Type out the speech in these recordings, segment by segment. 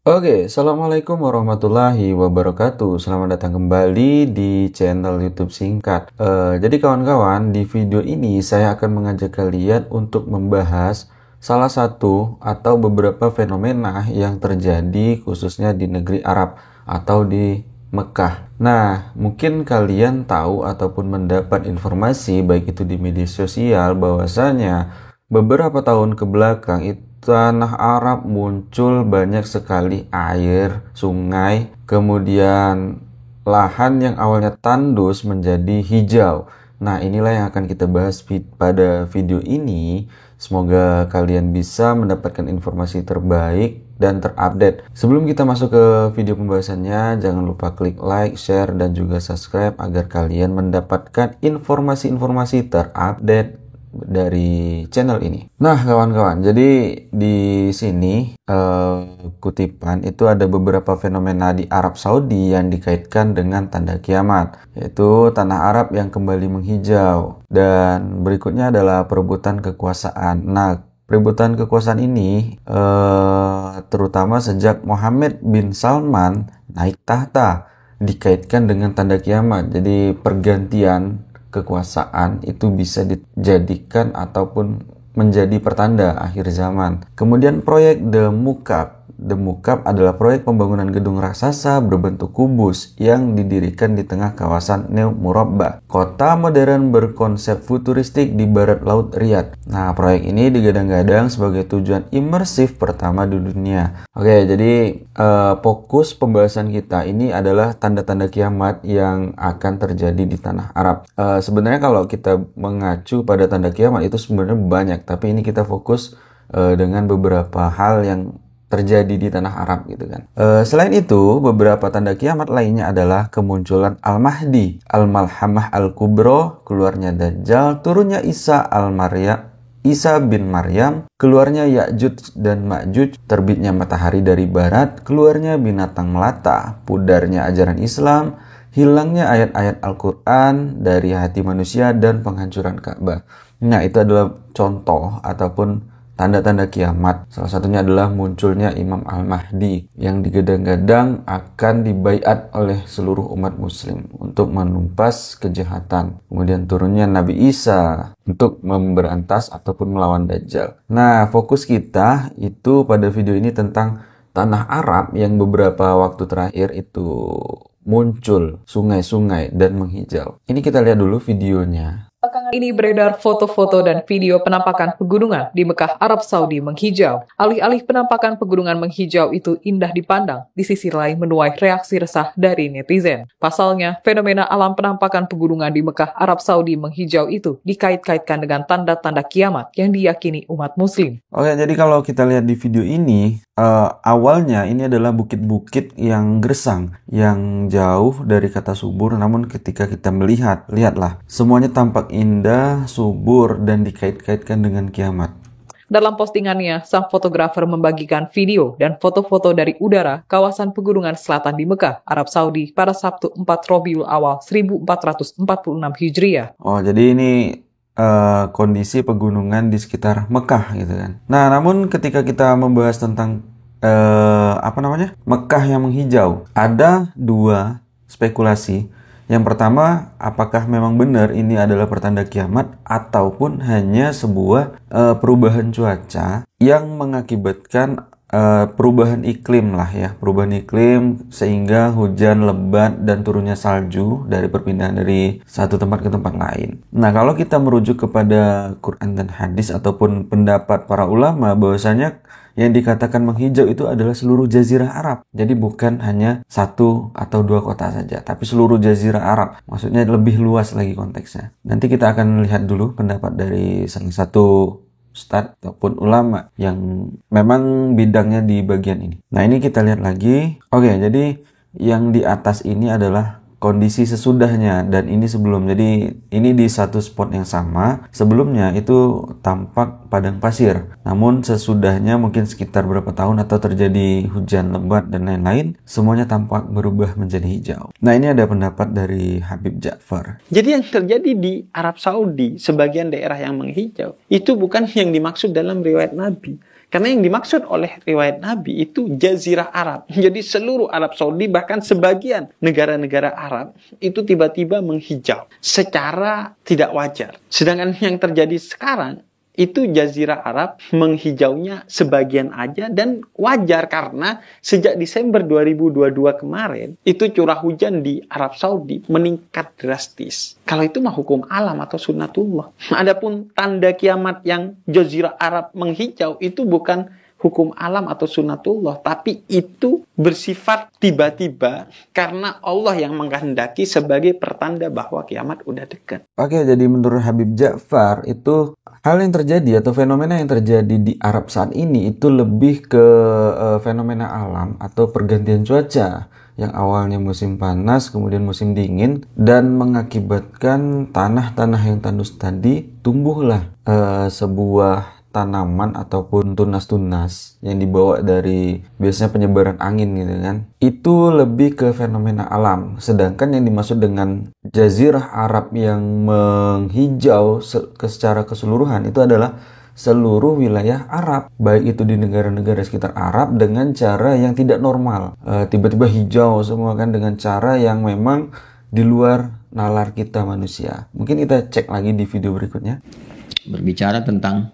Oke, Assalamualaikum warahmatullahi wabarakatuh. Selamat datang kembali di channel YouTube Singkat. Jadi kawan-kawan, di video ini saya akan mengajak kalian untuk membahas salah satu atau beberapa fenomena yang terjadi khususnya di negeri Arab atau di Mekah. Nah, mungkin kalian tahu ataupun mendapat informasi baik itu di media sosial bahwasanya beberapa tahun ke belakang itu tanah Arab muncul banyak sekali air, sungai, kemudian lahan yang awalnya tandus menjadi hijau. Nah, inilah yang akan kita bahas pada video ini. Semoga kalian bisa mendapatkan informasi terbaik dan terupdate. Sebelum kita masuk ke video pembahasannya, jangan lupa klik like, share, dan juga subscribe agar kalian mendapatkan informasi-informasi terupdate dari channel ini. Nah, kawan-kawan, jadi di sini kutipan itu ada beberapa fenomena di Arab Saudi yang dikaitkan dengan tanda kiamat, yaitu tanah Arab yang kembali menghijau, dan berikutnya adalah perebutan kekuasaan. Nah, perebutan kekuasaan ini terutama sejak Mohammed bin Salman naik tahta dikaitkan dengan tanda kiamat. Jadi pergantian kekuasaan itu bisa dijadikan ataupun menjadi pertanda akhir zaman. Kemudian proyek The Mukab. The Mukab adalah proyek pembangunan gedung raksasa berbentuk kubus yang didirikan di tengah kawasan New Murabba, kota modern berkonsep futuristik di barat laut Riyadh. Nah, proyek ini digadang-gadang sebagai tujuan imersif pertama di dunia. Oke, jadi fokus pembahasan kita ini adalah tanda-tanda kiamat yang akan terjadi di tanah Arab. Sebenarnya kalau kita mengacu pada tanda kiamat itu sebenarnya banyak, tapi ini kita fokus dengan beberapa hal yang terjadi di tanah Arab gitu kan. Selain itu, beberapa tanda kiamat lainnya adalah kemunculan Al-Mahdi, Al-Malhamah Al-Kubro, keluarnya Dajjal, turunnya Isa bin Maryam, keluarnya Ya'juj dan Ma'juj, terbitnya matahari dari barat, keluarnya binatang melata, pudarnya ajaran Islam, hilangnya ayat-ayat Al-Quran dari hati manusia, dan penghancuran Ka'bah. Nah, itu adalah contoh ataupun tanda-tanda kiamat. Salah satunya adalah munculnya Imam Al-Mahdi yang digadang-gadang akan dibaiat oleh seluruh umat muslim untuk menumpas kejahatan. Kemudian turunnya Nabi Isa untuk memberantas ataupun melawan Dajjal. Nah, fokus kita itu pada video ini tentang tanah Arab yang beberapa waktu terakhir itu muncul sungai-sungai dan menghijau. Ini kita lihat dulu videonya. Belakangan ini beredar foto-foto dan video penampakan pegunungan di Mekah, Arab Saudi menghijau. Alih-alih penampakan pegunungan menghijau itu indah dipandang, di sisi lain menuai reaksi resah dari netizen. Pasalnya, fenomena alam penampakan pegunungan di Mekah, Arab Saudi menghijau itu dikait-kaitkan dengan tanda-tanda kiamat yang diyakini umat muslim. Oke, jadi kalau kita lihat di video ini, awalnya ini adalah bukit-bukit yang gersang, yang jauh dari kata subur, namun ketika kita melihat, lihatlah, semuanya tampak indah, subur, dan dikait-kaitkan dengan kiamat. Dalam postingannya, sang fotografer membagikan video dan foto-foto dari udara kawasan pegunungan selatan di Mekah, Arab Saudi pada Sabtu 4 Rabiul Awal 1446 Hijriah. Oh, jadi ini kondisi pegunungan di sekitar Mekah gitu kan. Nah, namun ketika kita membahas tentang Mekah yang menghijau, ada dua spekulasi. Yang pertama, apakah memang benar ini adalah pertanda kiamat ataupun hanya sebuah perubahan cuaca yang mengakibatkan perubahan iklim lah ya, perubahan iklim sehingga hujan lebat dan turunnya salju dari perpindahan dari satu tempat ke tempat lain. Nah, kalau kita merujuk kepada Quran dan hadis ataupun pendapat para ulama bahwasanya yang dikatakan menghijau itu adalah seluruh jazirah Arab. Jadi bukan hanya satu atau dua kota saja, tapi seluruh jazirah Arab. Maksudnya lebih luas lagi konteksnya. Nanti kita akan lihat dulu pendapat dari salah satu ustadz ataupun ulama yang memang bidangnya di bagian ini. Nah, ini kita lihat lagi. Oke, jadi yang di atas ini adalah kondisi sesudahnya dan ini sebelum. Jadi ini di satu spot yang sama. Sebelumnya itu tampak padang pasir. Namun sesudahnya mungkin sekitar berapa tahun atau terjadi hujan lebat dan lain-lain, semuanya tampak berubah menjadi hijau. Nah, ini ada pendapat dari Habib Ja'far. Jadi yang terjadi di Arab Saudi, sebagian daerah yang menghijau, itu bukan yang dimaksud dalam riwayat Nabi. Karena yang dimaksud oleh riwayat Nabi itu Jazirah Arab. Jadi seluruh Arab Saudi, bahkan sebagian negara-negara Arab itu tiba-tiba menghijau secara tidak wajar. Sedangkan yang terjadi sekarang itu Jazirah Arab menghijaunya sebagian aja dan wajar, karena sejak Desember 2022 kemarin itu curah hujan di Arab Saudi meningkat drastis. Kalau itu mah hukum alam atau sunnatullah. Adapun tanda kiamat yang Jazirah Arab menghijau itu bukan hukum alam atau sunnatullah, tapi itu bersifat tiba-tiba karena Allah yang menghendaki sebagai pertanda bahwa kiamat udah dekat. Oke, jadi menurut Habib Ja'far itu hal yang terjadi atau fenomena yang terjadi di Arab saat ini itu lebih ke fenomena alam atau pergantian cuaca yang awalnya musim panas kemudian musim dingin, dan mengakibatkan tanah-tanah yang tandus tadi tumbuhlah sebuah tanaman ataupun tunas-tunas yang dibawa dari biasanya penyebaran angin gitu kan. Itu lebih ke fenomena alam. Sedangkan yang dimaksud dengan Jazirah Arab yang menghijau secara keseluruhan itu adalah seluruh wilayah Arab, baik itu di negara-negara sekitar Arab dengan cara yang tidak normal. Tiba-tiba hijau semua kan dengan cara yang memang di luar nalar kita manusia. Mungkin kita cek lagi di video berikutnya. Berbicara tentang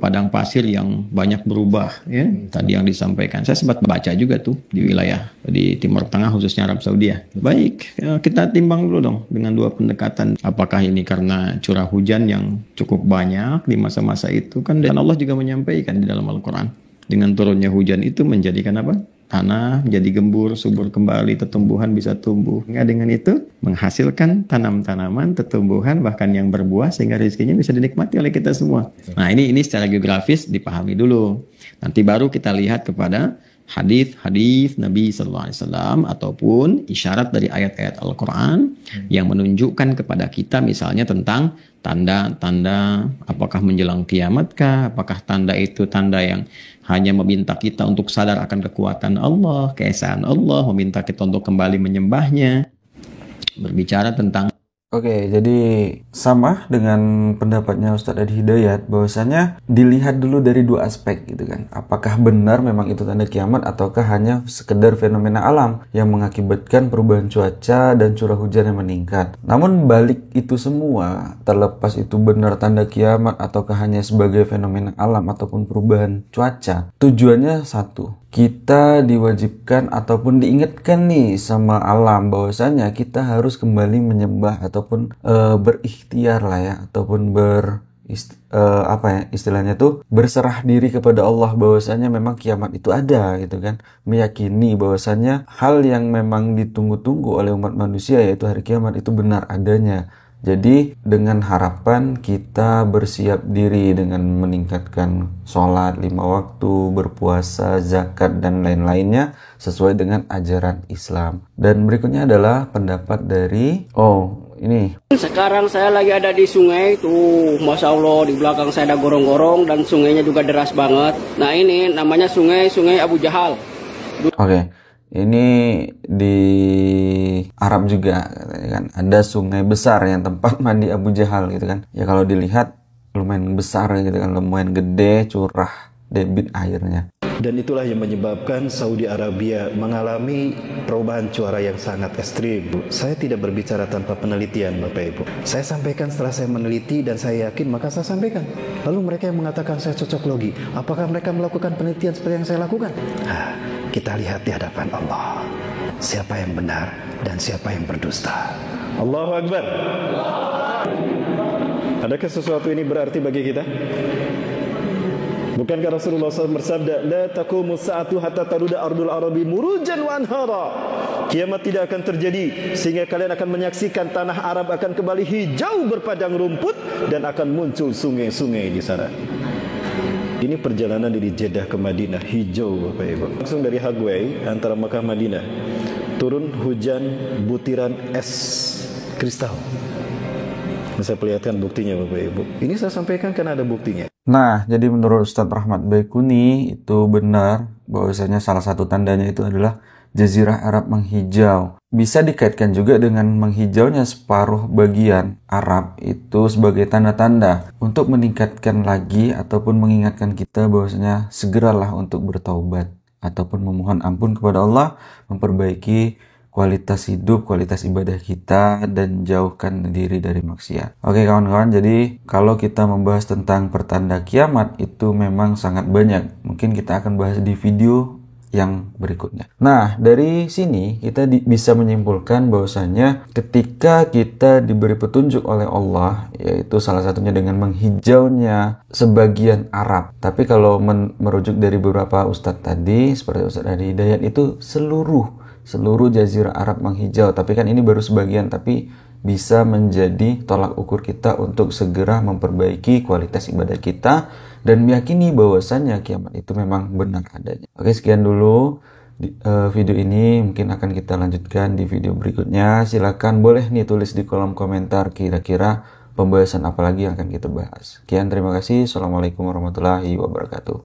padang pasir yang banyak berubah, ya. Tadi yang disampaikan, saya sempat baca juga tuh di wilayah di Timur Tengah khususnya Arab Saudi ya. Baik, kita timbang dulu dong dengan dua pendekatan. Apakah ini karena curah hujan yang cukup banyak di masa-masa itu kan, dan Allah juga menyampaikan di dalam Al-Quran, dengan turunnya hujan itu menjadikan apa? Tanah jadi gembur, subur kembali, tumbuhan bisa tumbuh. Hingga dengan itu menghasilkan tanaman-tanaman, tumbuhan bahkan yang berbuah sehingga rezekinya bisa dinikmati oleh kita semua. Nah ini secara geografis dipahami dulu. Nanti baru kita lihat kepada hadis-hadis Nabi Sallallahu Alaihi Wasallam ataupun isyarat dari ayat-ayat Al-Quran yang menunjukkan kepada kita misalnya tentang tanda-tanda apakah menjelang kiamatkah, apakah tanda itu tanda yang hanya meminta kita untuk sadar akan kekuatan Allah, keesaan Allah, meminta kita untuk kembali menyembahnya. Berbicara tentang Oke, jadi sama dengan pendapatnya Ustadz Adi Hidayat, bahwasanya dilihat dulu dari dua aspek gitu kan. Apakah benar memang itu tanda kiamat ataukah hanya sekedar fenomena alam yang mengakibatkan perubahan cuaca dan curah hujan yang meningkat. Namun balik itu semua, terlepas itu benar tanda kiamat ataukah hanya sebagai fenomena alam ataupun perubahan cuaca, tujuannya satu. Kita diwajibkan ataupun diingatkan nih sama alam bahwasanya kita harus kembali menyembah ataupun berikhtiar lah ya, ataupun istilahnya tuh berserah diri kepada Allah bahwasanya memang kiamat itu ada gitu kan, meyakini bahwasanya hal yang memang ditunggu-tunggu oleh umat manusia yaitu hari kiamat itu benar adanya. Jadi dengan harapan kita bersiap diri dengan meningkatkan sholat 5 waktu, berpuasa, zakat, dan lain-lainnya sesuai dengan ajaran Islam. Dan berikutnya adalah pendapat dari, ini. Sekarang saya lagi ada di sungai, tuh Masya Allah di belakang saya ada gorong-gorong dan sungainya juga deras banget. Nah ini namanya sungai Abu Jahal. Oke. Ini di Arab juga kan ada sungai besar yang tempat mandi Abu Jahal gitu kan. Ya kalau dilihat lumayan besar gitu kan, lumayan gede curah debit airnya. Dan itulah yang menyebabkan Saudi Arabia mengalami perubahan cuaca yang sangat ekstrim. Saya tidak berbicara tanpa penelitian Bapak Ibu. Saya sampaikan setelah saya meneliti dan saya yakin maka saya sampaikan. Lalu mereka yang mengatakan saya cocok logi. Apakah mereka melakukan penelitian seperti yang saya lakukan? Kita lihat di hadapan Allah siapa yang benar dan siapa yang berdusta. Allahu Akbar. Adakah sesuatu ini berarti bagi kita? Bukankah Rasulullah SAW bersabda, la taqumu sa'atu hatta taruda ardul arabi murujan wa anhara. Kiamat tidak akan terjadi sehingga kalian akan menyaksikan tanah Arab akan kembali hijau berpadang rumput dan akan muncul sungai-sungai di sana. Ini perjalanan dari Jeddah ke Madinah, hijau Bapak Ibu. Langsung dari Hagway antara Makkah Madinah turun hujan butiran es kristal. Saya perlihatkan buktinya Bapak Ibu. Ini saya sampaikan karena ada buktinya. Nah, jadi menurut Ustadz Rahmat Baikuni itu benar bahwasanya salah satu tandanya itu adalah Jazirah Arab menghijau. Bisa dikaitkan juga dengan menghijaunya separuh bagian Arab itu sebagai tanda-tanda untuk meningkatkan lagi ataupun mengingatkan kita bahwasanya segeralah untuk bertaubat ataupun memohon ampun kepada Allah, memperbaiki kualitas hidup, kualitas ibadah kita, dan jauhkan diri dari maksiat. Oke kawan-kawan, jadi kalau kita membahas tentang pertanda kiamat itu memang sangat banyak. Mungkin kita akan bahas di video yang berikutnya. Nah, dari sini kita bisa menyimpulkan bahwasanya ketika kita diberi petunjuk oleh Allah, yaitu salah satunya dengan menghijaunya sebagian Arab. Tapi kalau merujuk dari beberapa ustadz tadi, seperti Ustadz Adi Hidayat, itu seluruh Jazirah Arab menghijau. Tapi kan ini baru sebagian, tapi bisa menjadi tolak ukur kita untuk segera memperbaiki kualitas ibadah kita dan meyakini bahwasannya kiamat itu memang benar adanya. Oke, sekian dulu video ini, mungkin akan kita lanjutkan di video berikutnya. Silakan boleh nih tulis di kolom komentar kira-kira pembahasan apa lagi yang akan kita bahas. Sekian, terima kasih. Assalamualaikum warahmatullahi wabarakatuh.